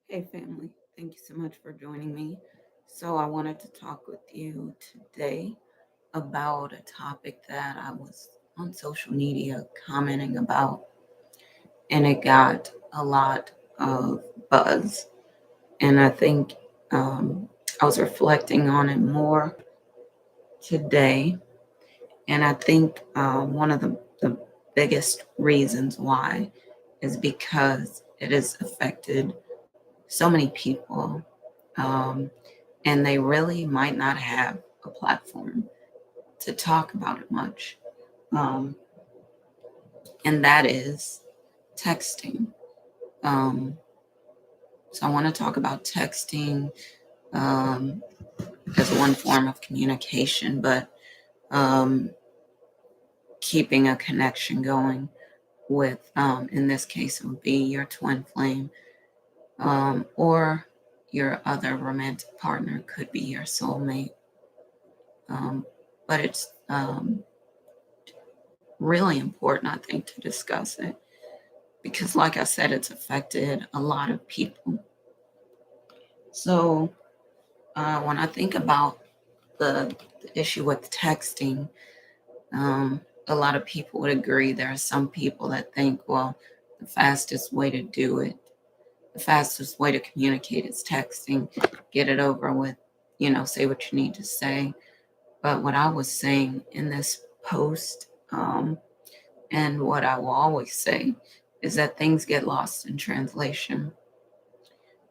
Hey, family. Thank you so much for joining me. So, I wanted to talk with you today about a topic that I was on social media commenting about, and it got a lot of buzz. And I think I was reflecting on it more today. And I think one of the biggest reasons why is because it has affected so many people. Um, and they really might not have a platform to talk about it much. Um, and that is texting. Um, so I want to talk about texting um, as one form of communication, but um, keeping a connection going with, in this case, it would be your twin flame or your other romantic partner, could be your soulmate. Um, but it's really important, I think, to discuss it because, like I said, it's affected a lot of people. So, when I think about the issue with texting, a lot of people would agree. There are some people that think, well, the fastest way to do it, the fastest way to communicate is texting, get it over with, say what you need to say. But what I was saying in this post, and what I will always say is that things get lost in translation.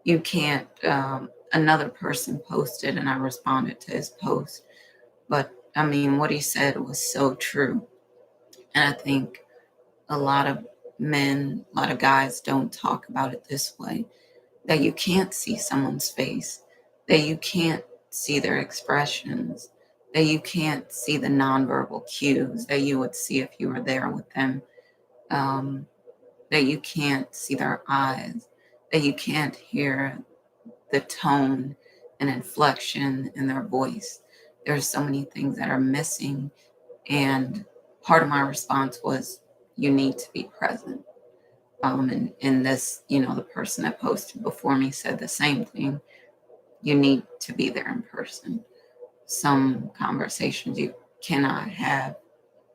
You can't, another person posted and I responded to his post, but I mean, what he said was so true. And I think a lot of men, a lot of guys don't talk about it this way, that you can't see someone's face, that you can't see their expressions, that you can't see the nonverbal cues that you would see if you were there with them. Um, that you can't see their eyes, that you can't hear the tone and inflection in their voice. There's so many things that are missing. And part of my response was, you need to be present. And in this, the person that posted before me said the same thing. You need to be there in person. Some conversations you cannot have,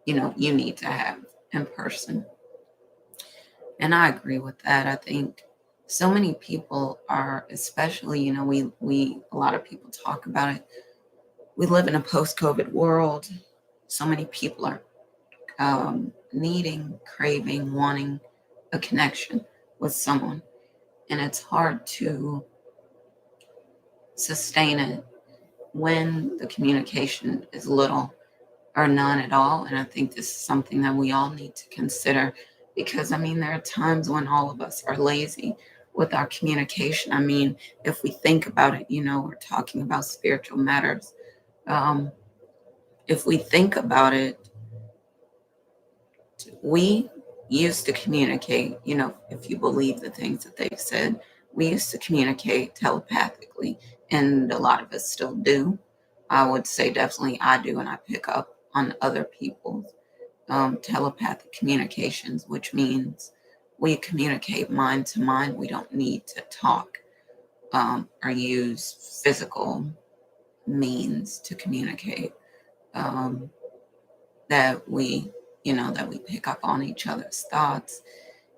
you need to have in person. And I agree with that. I think so many people are, especially, we a lot of people talk about it. We live in a post-COVID world. So many people are needing, craving, wanting a connection with someone, and it's hard to sustain it when the communication is little or none at all. And I think this is something that we all need to consider because, I mean, there are times when all of us are lazy with our communication. I mean, if we think about it, we're talking about spiritual matters. Um, if we think about it, we used to communicate, if you believe the things that they've said, we used to communicate telepathically, and a lot of us still do. I would say definitely I do, and I pick up on other people's telepathic communications, which means we communicate mind to mind. We don't need to talk or use physical means to communicate. Um, that we pick up on each other's thoughts.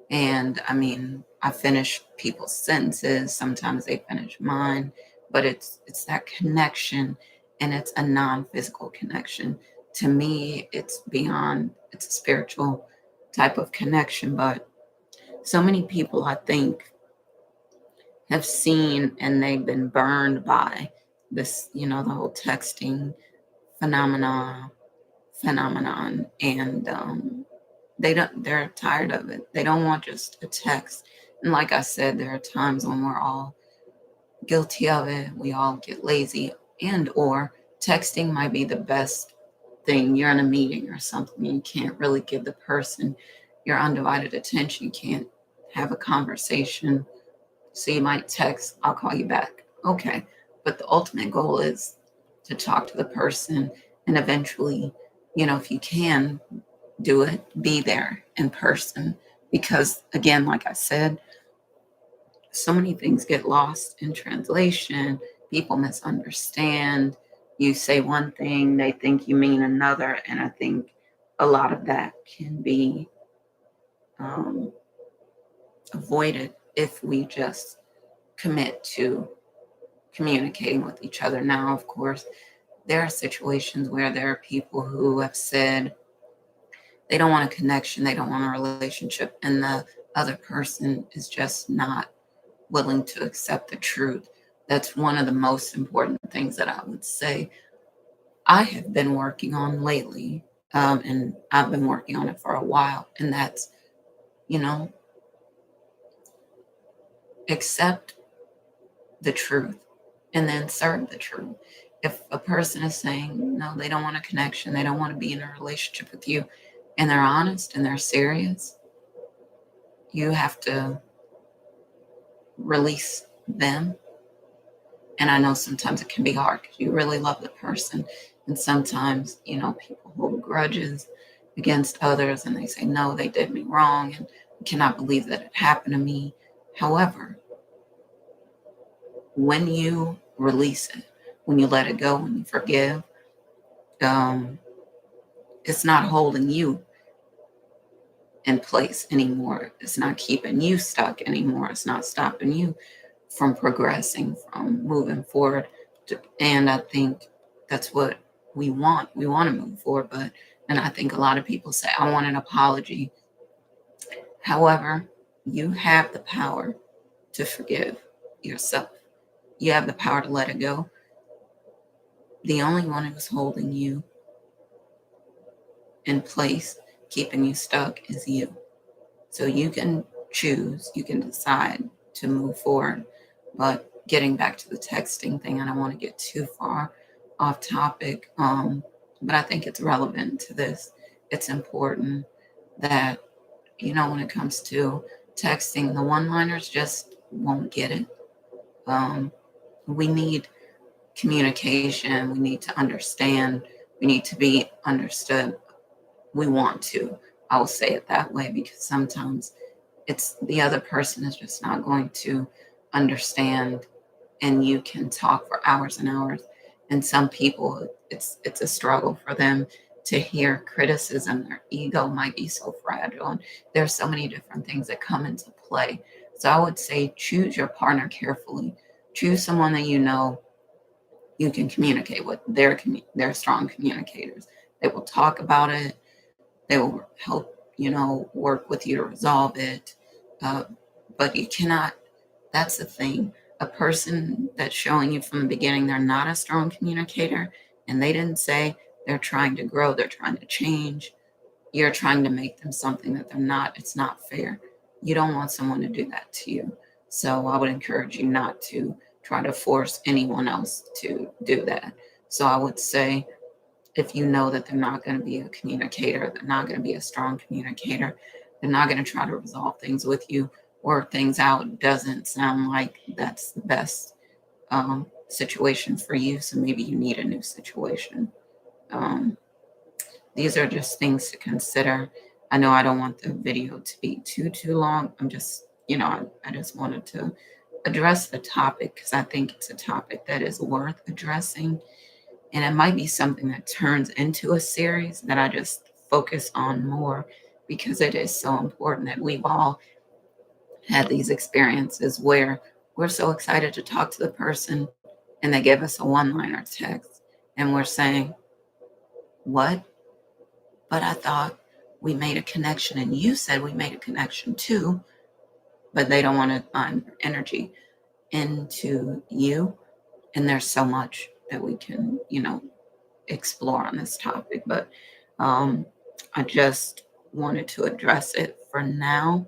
And I mean, I finish people's sentences. Sometimes they finish mine, but it's that connection, and it's a non-physical connection. To me, it's beyond. It's a spiritual type of connection. But so many people, I think, have seen and they've been burned by this. The whole texting phenomenon and they're tired of it. They don't want just a text. And like I said, there are times when we're all guilty of it. We all get lazy, and or texting might be the best thing. You're in a meeting or something, you can't really give the person your undivided attention. You can't have a conversation, so you might text, I'll call you back. Okay, but the ultimate goal is to talk to the person, and eventually, if you can do it, be there in person. Because again, like I said, so many things get lost in translation. People misunderstand. You say one thing, they think you mean another. And I think a lot of that can be um, avoided if we just commit to communicating with each other. Now, of course, there are situations where there are people who have said they don't want a connection, they don't want a relationship, and the other person is just not willing to accept the truth. That's one of the most important things that I would say I have been working on lately. And I've been working on it for a while. And that's, you know, accept the truth and then serve the truth. If a person is saying, no, they don't want a connection, they don't want to be in a relationship with you, and they're honest and they're serious, you have to release them. And I know sometimes it can be hard because you really love the person. And sometimes, people hold grudges against others and they say, no, they did me wrong. And I cannot believe that it happened to me. However, when you release it, when you let it go, when you forgive, um, it's not holding you in place anymore. It's not keeping you stuck anymore. It's not stopping you from progressing, from moving forward. And I think that's what we want. We want to move forward, and I think a lot of people say, I want an apology. However, you have the power to forgive yourself. You have the power to let it go. The only one who's holding you in place, keeping you stuck, is you. So you can choose, you can decide to move forward. But getting back to the texting thing, I don't want to get too far off topic, but I think it's relevant to this. It's important that, when it comes to texting, the one-liners just won't get it. We need communication. We need to understand. We need to be understood. We want to. I will say it that way because sometimes it's the other person is just not going to understand, and you can talk for hours and hours. And some people, it's a struggle for them to hear criticism. Their ego might be so fragile, and there's so many different things that come into play. So I would say choose your partner carefully. Choose someone that you can communicate with. They're strong communicators. They will talk about it. They will help, work with you to resolve it. Uh, but you cannot, that's the thing. A person that's showing you from the beginning they're not a strong communicator, and they didn't say they're trying to grow, they're trying to change. You're trying to make them something that they're not. It's not fair. You don't want someone to do that to you. So I would encourage you not to try to force anyone else to do that. So I would say, if you know that they're not going to be a communicator, they're not going to be a strong communicator, they're not going to try to resolve things with you, work things out, doesn't sound like that's the best situation for you. So maybe you need a new situation. Um, these are just things to consider. I know I don't want the video to be too long. I'm just, I just wanted to address the topic because I think it's a topic that is worth addressing. And it might be something that turns into a series that I just focus on more because it is so important that we've all had these experiences where we're so excited to talk to the person and they give us a one-liner text and we're saying, what? But I thought we made a connection and you said we made a connection too, but they don't want to find energy into you. And there's so much that we can, explore on this topic, but I just wanted to address it for now,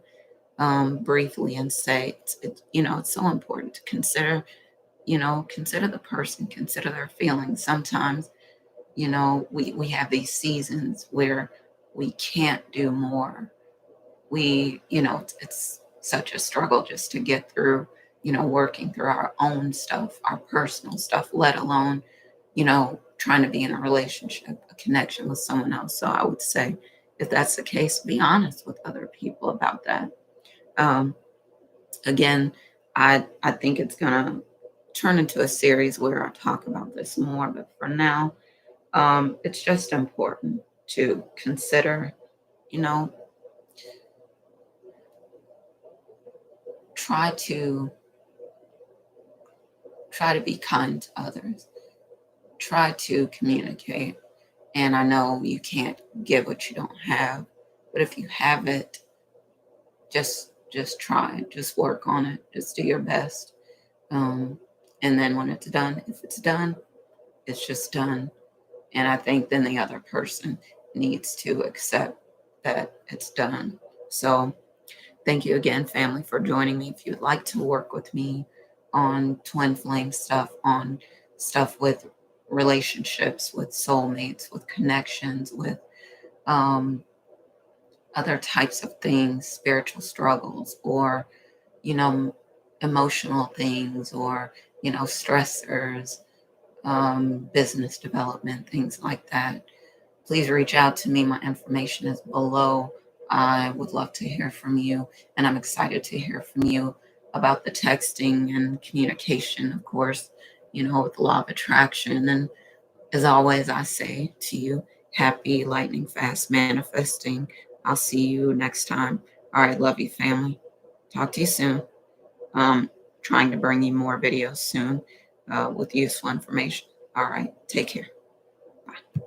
briefly, and say it's so important to consider, consider the person, consider their feelings. Sometimes, we have these seasons where we can't do more. It's such a struggle just to get through, working through our own stuff, our personal stuff, let alone, trying to be in a relationship, a connection with someone else. So I would say, if that's the case, be honest with other people about that. Um, Again, I think it's gonna turn into a series where I talk about this more, but for now, it's just important to consider, you know, try to try to be kind to others, try to communicate. And I know you can't give what you don't have, but if you have it, just try it, just work on it, just do your best. Um, and then when it's done, if it's done, it's just done. And I think then the other person needs to accept that it's done. So thank you again, family, for joining me. If you'd like to work with me on twin flame stuff, on stuff with relationships, with soulmates, with connections, with um, other types of things, spiritual struggles, or, you know, emotional things, or, stressors, business development, things like that, please reach out to me. My information is below. I would love to hear from you, and I'm excited to hear from you about the texting and communication, of course, with the law of attraction. And as always, I say to you, happy lightning fast manifesting. I'll see you next time. All right, love you, family. Talk to you soon. Trying to bring you more videos soon with useful information. All right, take care. Bye.